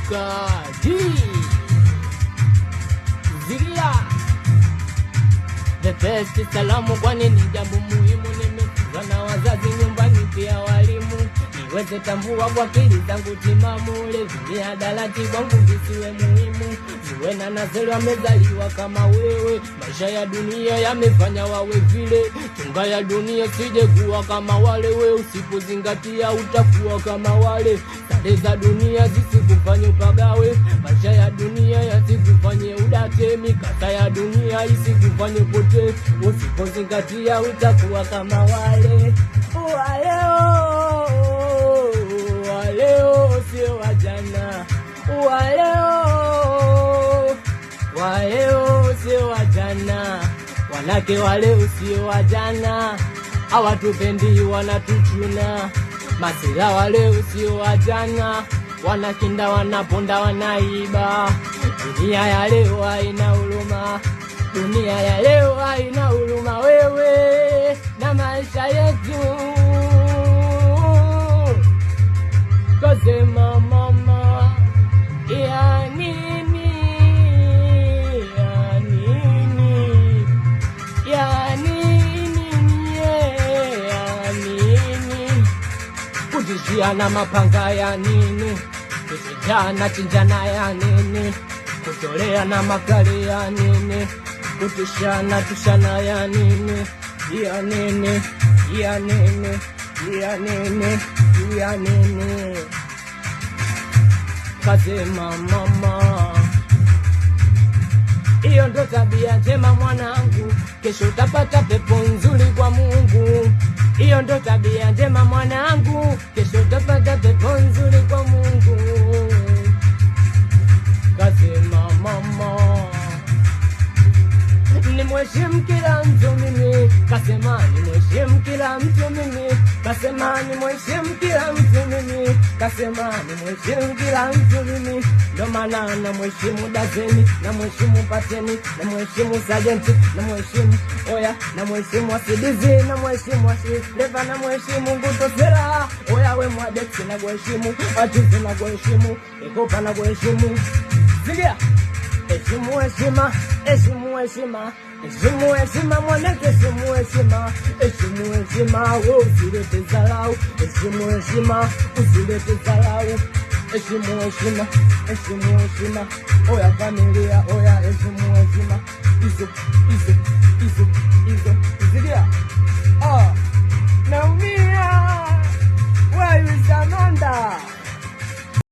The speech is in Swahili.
Kadi Zilia The best salamu kwani ni jambo muhimu. Nimefunzwa na wazazi nyumbani pia walimu, niweze tambua kwa akili zangu timamu. Lezi adalati kwangu visiwe muhimu, ziwe na nazeli wamezaliwa kama wewe. Maisha ya dunia yamefanya wawe vile, chunga ya dunia sije kuwa kama wale. We usipozingatia utakuwa kama wale. Sare za dunia zisikufanye upagawe, maisha ya dunia yasikufanye udate. Mikasa ya dunia isikufanye pote, usipozingatia utakuwa kama wale. Waleo sio wajana, waleo sio wajana. Wanake waleo sio wajana, hawatupendi wanatuchuna. Masela waleo sio wajana, wanakinda wanaponda wanaiba. Dunia ya leo haina huruma, dunia ya leo haina huruma. Wewe na maisha yetu kasema mama, ya nini, ya nini, ya nini, ya nini, kutishana mapanga ya nini, kuchinjana chinjana ya nini, kutolea na makali ya nini, kutishana tushana ya nini, ya nini, ya nini, ya nini, ya nini. Kasema mama, iyo ndo tabia njema mwanangu, kesho utapata pepo nzuri kwa Mungu. Iyo ndo tabia njema mwanangu, kesho utapata pepo nzuri kwa Mungu. Kasema mama, nimheshimu kila mtu mimi, kasema nimheshimu kila mtu mimi, kasema nimheshimu kila mtu mimi, kasema nimheshimu kila mtu mimi. Ndo maana namheshimu Dazeni, namheshimu Pateni, namheshimu Sajenti, namheshimu Oya, namheshimu Asidizi, namheshimu Asifleva, namheshimu Ngutosela. Oya we Mwadexi nakuheshimu, Achizi nakuheshimu, Ekopa nakuheshimu. Zigia heshimu heshima, heshimu heshima, heshimu heshima mwanake, heshimu heshima, heshimu heshima, wewe usilete dharau. Heshimu heshima, usilete dharau. Heshimu heshima, heshimu heshima. Oya familia, oya heshimu heshima. Izo zidia. Naumia wewe Samanda.